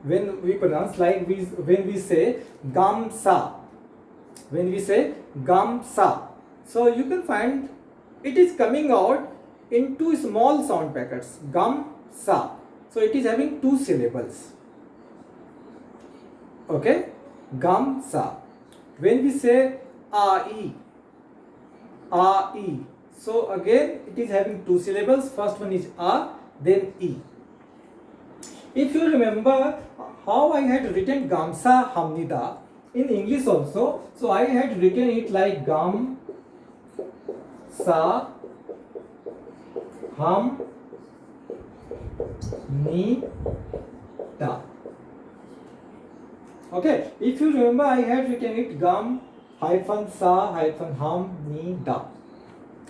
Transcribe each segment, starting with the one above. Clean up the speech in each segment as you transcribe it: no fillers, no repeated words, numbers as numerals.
when we pronounce, like when we say gamsa, when we say gamsa, so you can find it is coming out in two small sound packets, gamsa. So it is having two syllables. Okay, gamsa. When we say ai, ai, so again it is having two syllables. First one is a, then e. If you remember how I had written Gamsa Hamnida in English also, so I had written it like Gam Sa Ham Ni Da. Okay, if you remember I had written it Gam hyphen Sa hyphen Ham Ni Da.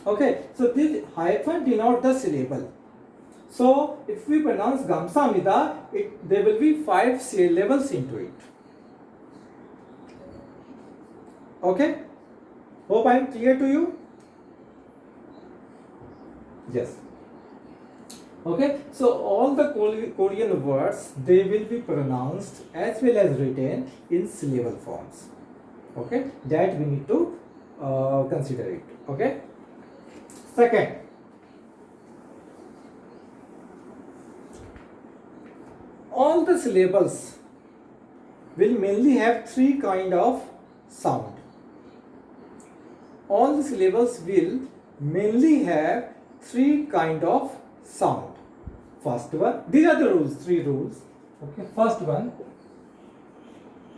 Okay, so this hyphen denotes the syllable. So if we pronounce Gamsamida, there will be 5 syllables into it. Okay? Hope I am clear to you? Yes. Okay, so all the Korean words, they will be pronounced as well as written in syllable forms. Okay, that we need to consider it. Okay. Second, all the syllables will mainly have three kind of sound. All the syllables will mainly have three kind of sound. First one, these are the rules, three rules. Okay, first one,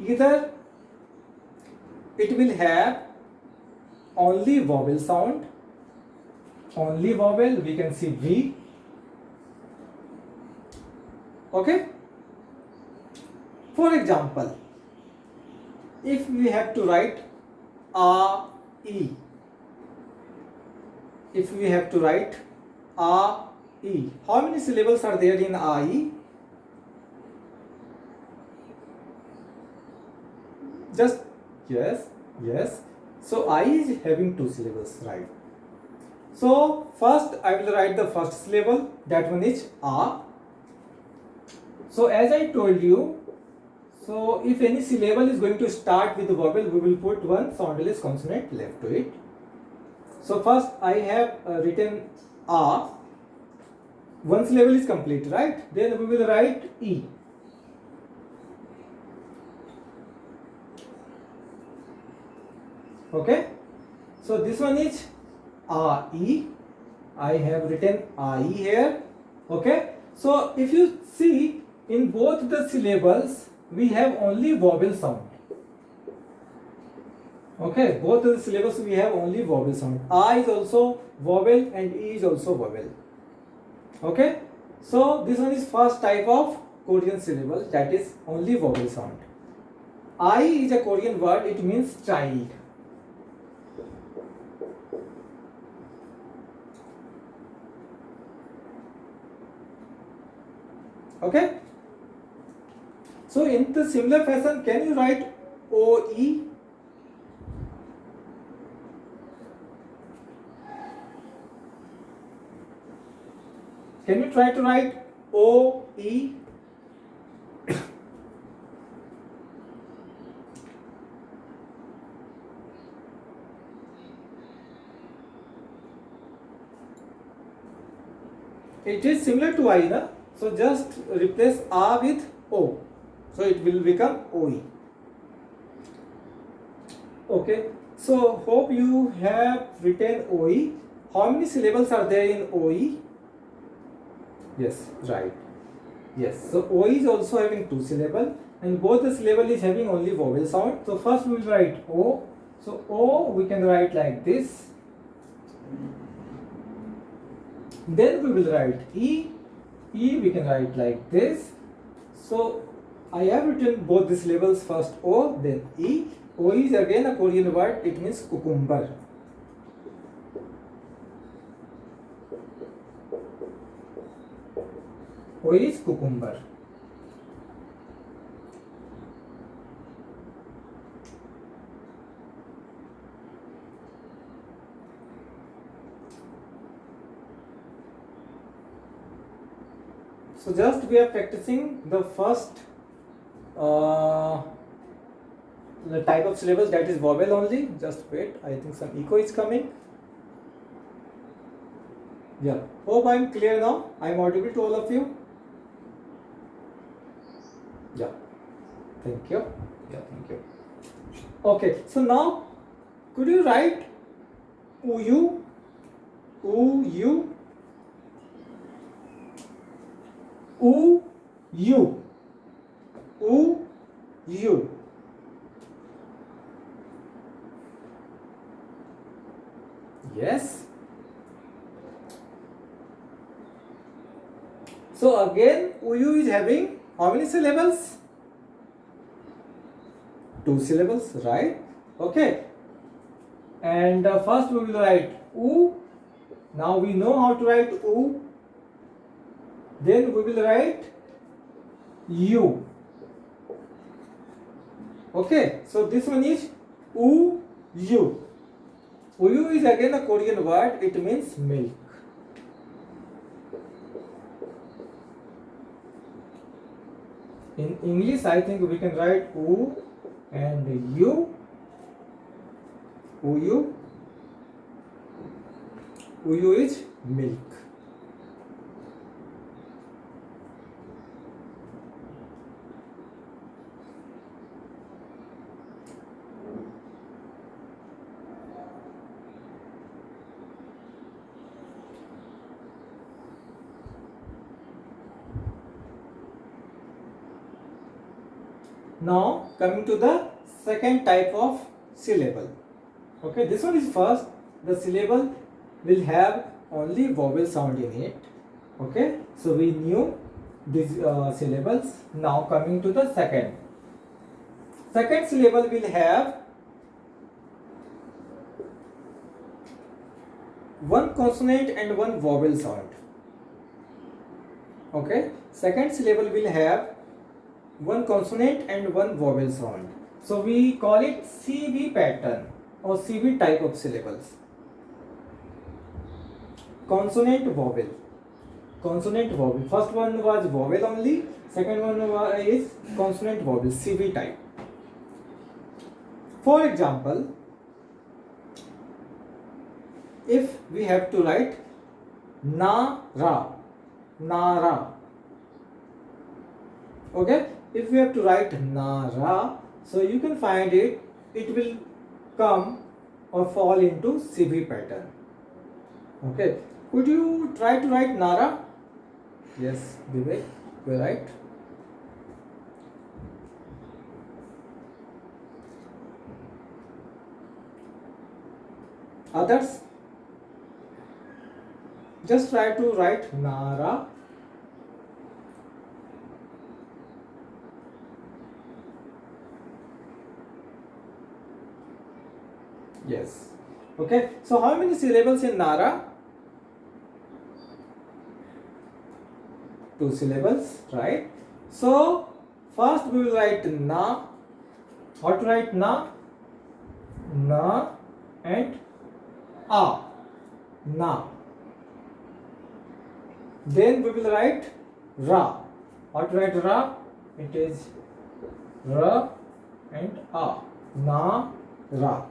either it will have only vowel sound, only vowel, we can see V. Okay. For example, if we have to write a, e, if we have to write a, e, how many syllables are there in a, e? Just yes, yes. So I is having two syllables, right? So first I will write the first syllable, that one is a. So as I told you, so if any syllable is going to start with the vowel, we will put one soundless consonant left to it. So first I have written a. One syllable is complete, right? Then we will write e. Okay. So this one is a, e. I have written a, e here. Okay. So if you see, in both the syllables we have only vowel sound. Okay, both the syllables we have only vowel sound. A is also vowel and E is also vowel. Okay, so this one is first type of Korean syllable, that is only vowel sound. I is a Korean word, it means child. Okay, so in the similar fashion, can you write OE? Can you try to write OE? It is similar to I, na? So just replace A with O. So it will become OE. Okay. So hope you have written OE. How many syllables are there in OE? Yes, right. Yes. So OE is also having two syllables, and both the syllable is having only vowel sound. So first we will write O. So O we can write like this. Then we will write E. E we can write like this. So I have written both the syllables, first O, then E. O is again a Korean word, it means cucumber. O is cucumber. So just we are practicing the first uh, the type of syllables that is vowel only. Just wait, I think some echo is coming. Yeah, hope I'm clear now. I'm audible to all of you. Yeah, thank you. Yeah, thank you. Okay, so now could you write uyu, uyu, uyu, uyu? Yes. So again, uyu is having how many syllables? 2 syllables, right? Okay. And first we will write u. Now we know how to write u. Then we will write u. Okay. So this one is uyu. Uyu is again a Korean word. It means milk. In English, I think we can write u and u. Uyu. Uyu is milk. Now coming to the second type of syllable. Okay, this one is first. The syllable will have only vowel sound in it. Okay, so we knew these syllables. Now coming to the second. Second syllable will have one consonant and one vowel sound. Okay, second syllable will have one consonant and one vowel sound. So we call it CV pattern or CV type of syllables. Consonant vowel. Consonant vowel. First one was vowel only. Second one is consonant vowel, CV type. For example, if we have to write na-ra, na-ra. Okay, if we have to write na-ra, so you can find it will come or fall into CV pattern. Okay, could you try to write Nara? Yes, Vivek, you're right. Others? Just try to write Nara. Yes. Okay, so how many syllables in Nara? 2 syllables, right? So first we will write na. How to write na? Na and a. Na. Then we will write ra. How to write ra? It is ra and a. Na, ra.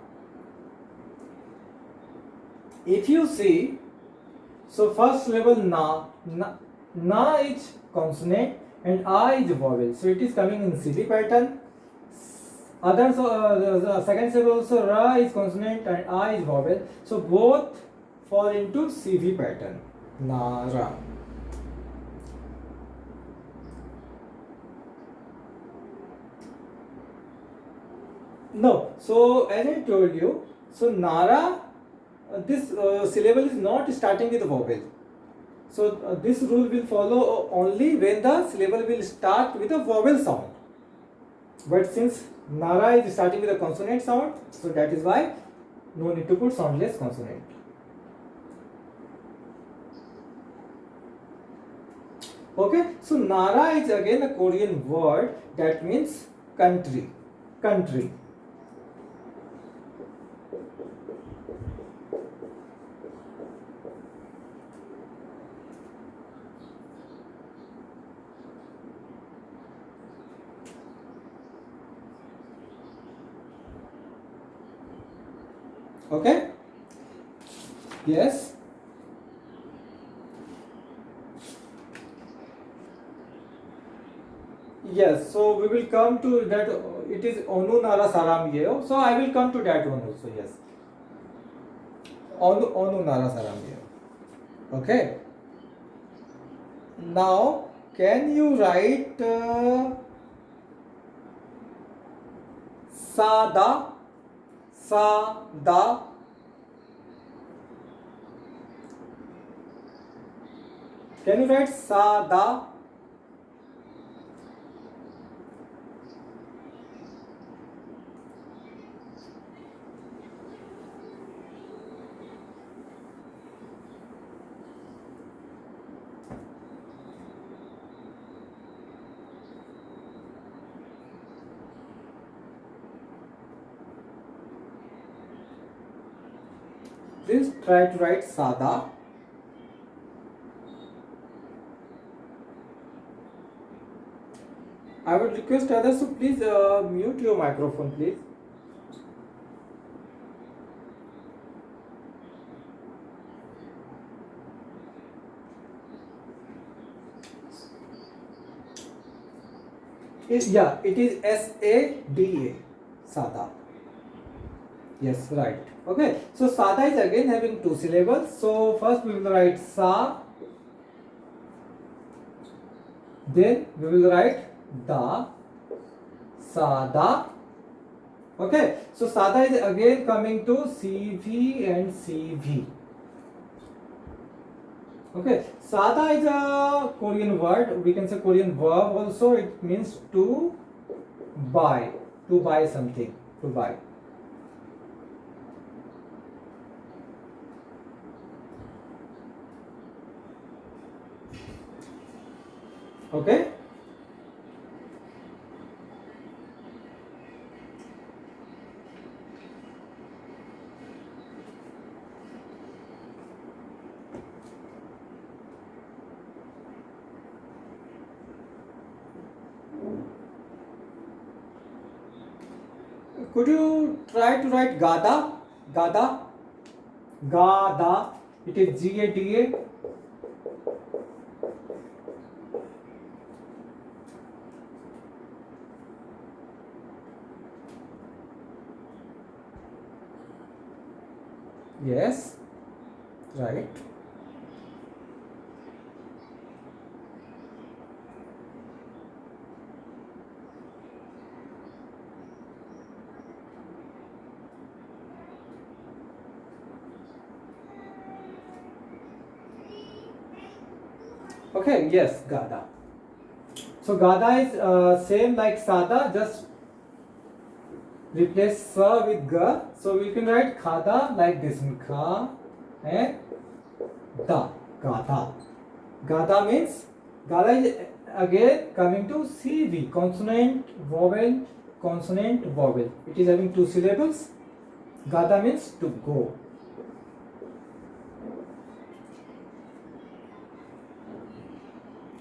If you see, so first syllable na is consonant and a is vowel. So it is coming in CV pattern. Others, the second syllable also ra is consonant and a is vowel. So both fall into CV pattern. Na, ra. No, so as I told you, so Nara, this syllable is not starting with a vowel. So this rule will follow only when the syllable will start with a vowel sound. But since Nara is starting with a consonant sound, so that is why no need to put soundless consonant. Okay, so Nara is again a Korean word that means country. Country. Okay, yes, yes. So we will come to that. It is Onu Nara Saram Yeo. So I will come to that one also. Yes, Onu Nara Saram Yeo. Okay. Now, can you write Sada? Sada. Can you write Sada? Please try to write Sada. I would request others to please mute your microphone, please. Yeah, it is SADA. Sada. Yes, right. Okay. So Sada is again having two syllables. So first we will write Sa. Then we will write Da. Sada. Okay. So Sada is again coming to CV and CV. Okay. Sada is a Korean word. We can say Korean verb also. It means to buy. To buy something. To buy. Okay. Could you try to write Gada? Gada? Gada. It is Gada. Yes. Right. Okay. Yes. Gada. So Gada is same like Sada. Just replace sa with ga. So we can write khada like this. Kha and da. Gada. Gada means Gada is again coming to CV. Consonant, vowel, consonant, vowel. It is having two syllables. Gada means to go.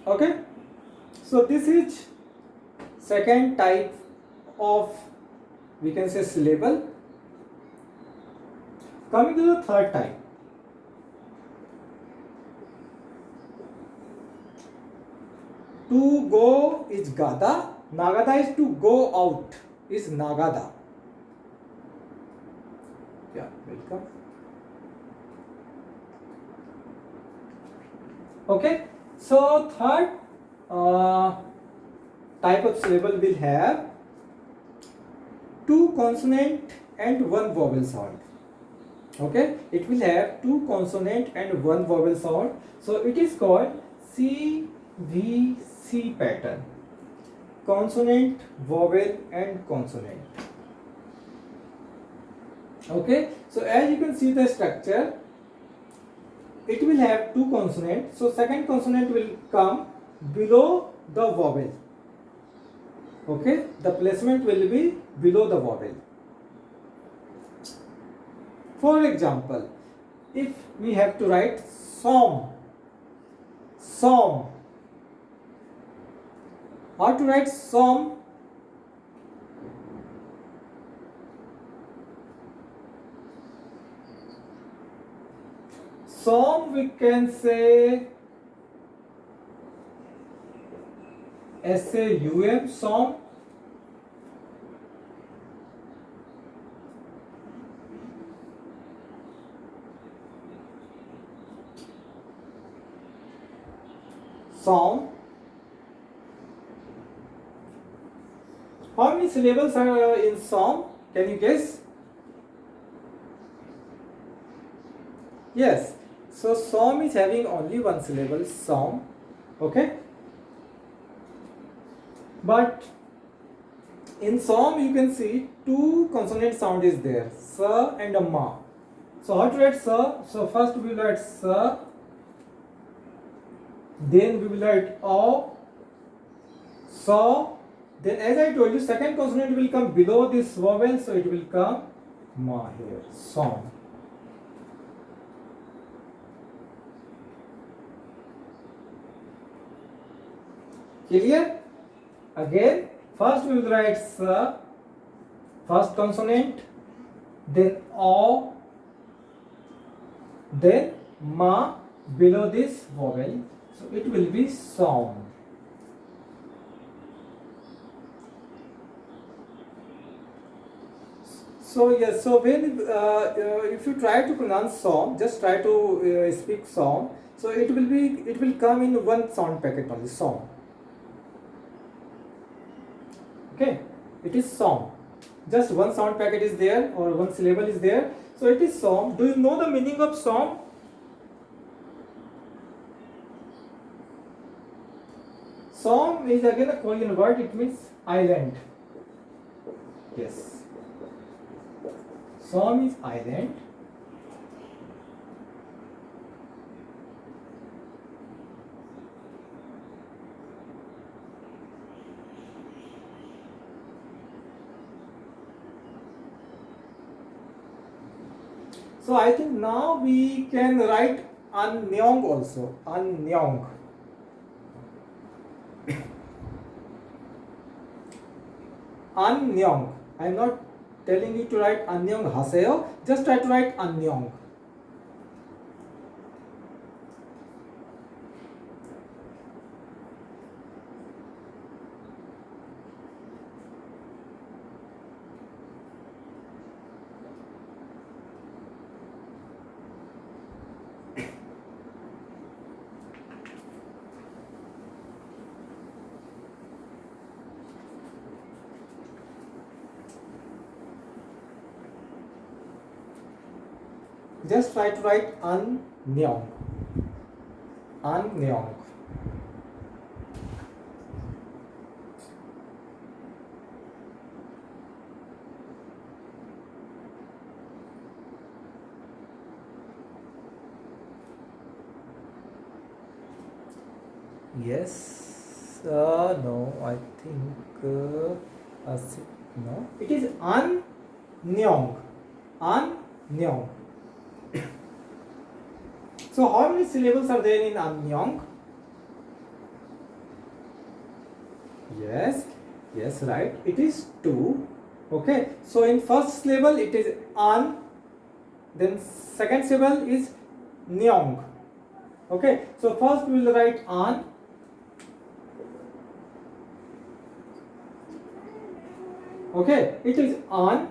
Okay. So this is second type of, we can say, syllable. Coming to the third type. To go is gada. Nagada is to go out. Is nagada. Yeah, welcome. Okay. So third type of syllable will have two consonant and one vowel sound. Okay, it will have two consonant and one vowel sound. So it is called CVC pattern. Consonant, vowel and consonant. Okay, so as you can see the structure, it will have two consonants. So second consonant will come below the vowel. Okay, the placement will be below the vowel. For example, if we have to write som, how to write som? Som we can say SAUM, som. Som. How many syllables are in som? Can you guess? Yes. So som is having only one syllable, som. Okay. But in som you can see two consonant sound is there, sa and a ma. So how to write sa? So first we will write sa, then we will write o, sa. Then as I told you, second consonant will come below this vowel, so it will come ma here, som. Clear? Again, first we will write sa, first consonant, then o, then ma below this vowel, so it will be som. So yes, so when if you try to pronounce som, just try to speak som. So it will come in one sound packet only, som. Okay, it is som. Just one sound packet is there or one syllable is there. So it is som. Do you know the meaning of som? Som is again a Korean word. It means island. Yes. Som is island. So I think now we can write Anyong also. Anyong. Anyong. I am not telling you to write Anyong Haseo. Just try to write Anyong. Just try to write Anyong. Anyong. Yes. No, I think no. It is Anyong. Anyong. So how many syllables are there in Anyong? Yes, yes, right. It is two. Okay. So in first syllable it is an, then second syllable is nyong. Okay. So first we will write an. Okay. It is an.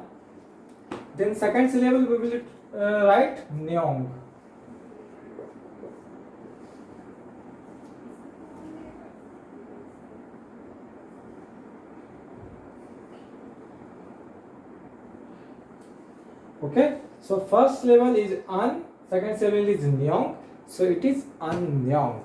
Then second syllable we will write nyong. Okay, so first syllable is an, second syllable is nyong, so it is anyong.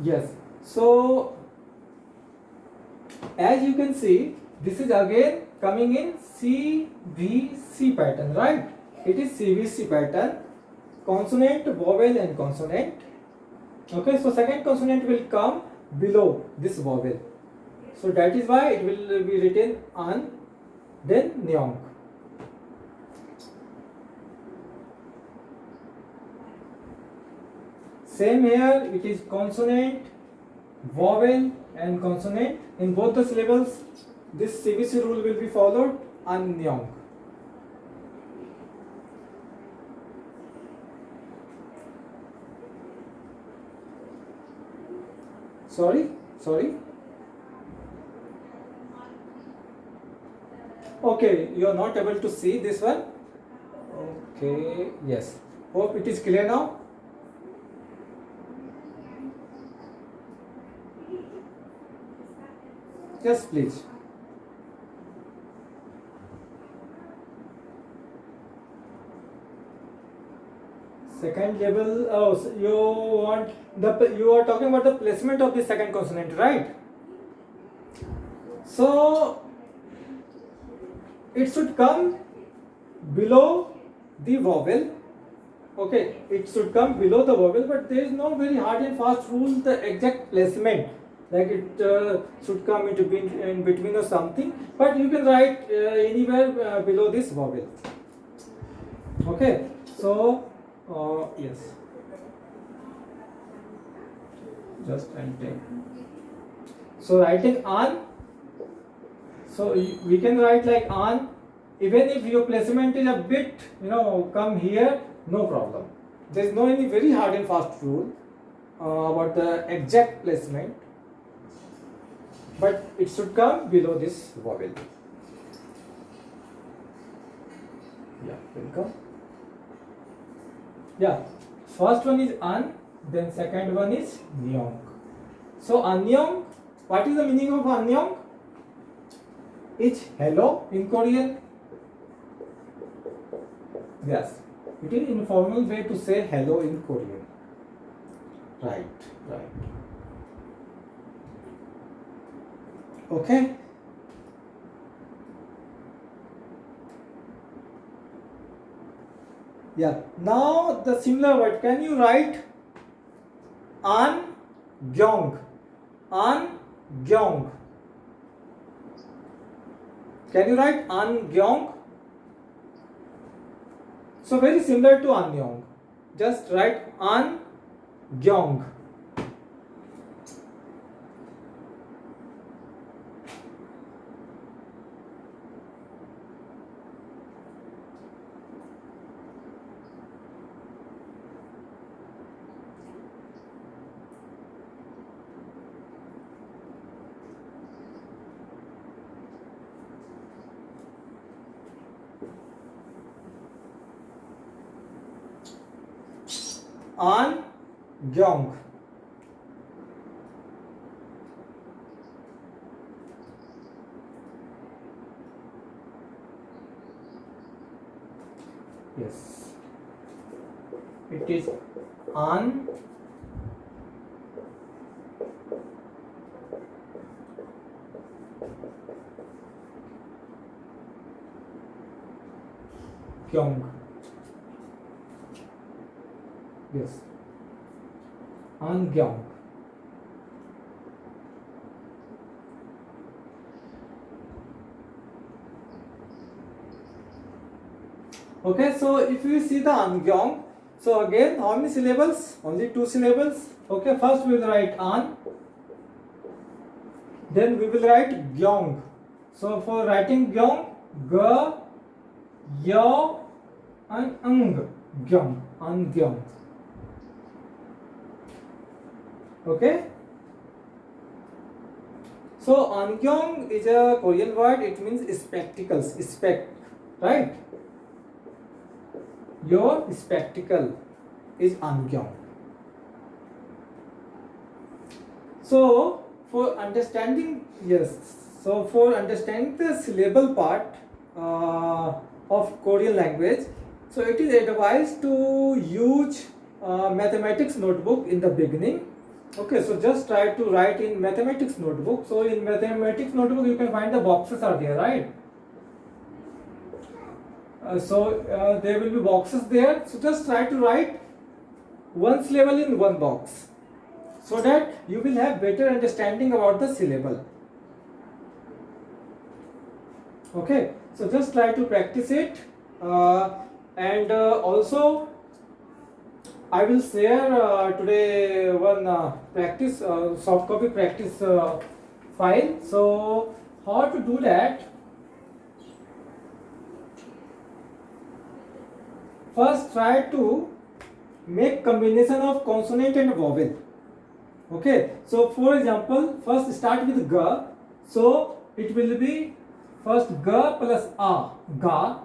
Yes, so as you can see, this is again coming in CVC pattern, right? It is CVC pattern, consonant, vowel and consonant. Okay, so second consonant will come below this vowel. So that is why it will be written an, then nyong. Same here, it is consonant, vowel and consonant in both the syllables. This CBC rule will be followed. Anyong. Sorry. Okay, you are not able to see this one. Okay, yes. Hope it is clear now. Yes, please. Second level. Oh, so you are talking about the placement of the second consonant, right? So it should come below the vowel. Okay, it should come below the vowel, but there is no very hard and fast rule the exact placement, like it should come in between or something, but you can write anywhere below this vowel. Okay, so yes, just and take. So writing an, so we can write like an, even if your placement is a bit, come here, no problem. There is no any very hard and fast rule about the exact placement, but it should come below this vowel. Yeah, welcome. Yeah, first one is an, then second one is nyong. So anyong, what is the meaning of anyong? It's hello in Korean. Yes, it is informal way to say hello in Korean. Right. Okay. Yeah. Now the similar word. Can you write an gyong? An gyong. Can you write an gyong? So very similar to anyong. Just write an gyong. An gyong. Yes, it is an gyong. Yes, an gyong. Okay, so if you see the angyong, so again, how many syllables? Only 2 syllables. Okay, first we will write an, then we will write gyong. So for writing gyong, g, y, and ang, gyong, angyong. Okay. So angyong is a Korean word. It means spectacles. Right? Your spectacle is angyong. So for understanding the syllable part of Korean language, so it is advised to use mathematics notebook in the beginning. Okay, so just try to write in mathematics notebook. So in mathematics notebook you can find the boxes are there, right? There will be boxes there. So just try to write one syllable in one box, so that you will have better understanding about the syllable. Okay, so just try to practice it, and also I will share today one practice soft copy practice file. So how to do that? First try to make combination of consonant and vowel. Okay, so for example, first start with g. So it will be first g plus a, ga,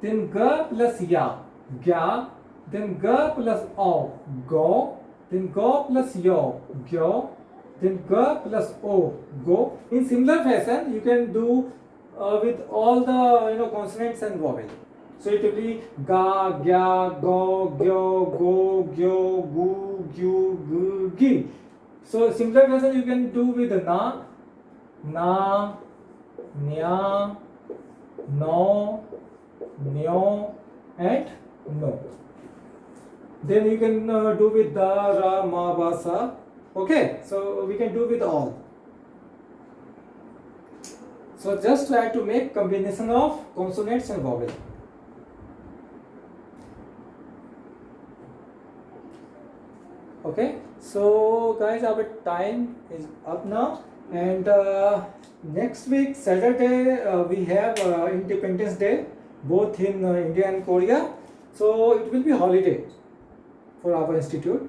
then g plus ya, gya, then g plus o, go, then go plus yo, gyo, then g plus o, go. In similar fashion, you can do with all the consonants and vowel. So it will be ga, gya, go, gyo, go, gyo, gu, gyu, gu, gi. So similar fashion you can do with na, nya, no, nyo, and no. Then you can do with da, ra, ma, ba, sa. Okay, so we can do with all. So just try to make combination of consonants and vowel. Okay, so guys, our time is up now, and next week Saturday we have Independence Day both in India and Korea, so it will be holiday for our institute.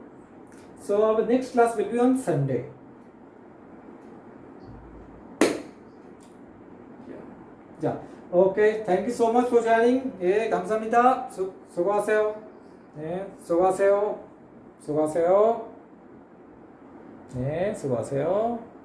So our next class will be on Sunday. Yeah. Okay, thank you so much for joining. 예, 감사합니다. 수고하세요. 네, 수고하세요. 수고하세요. 네, 수고하세요.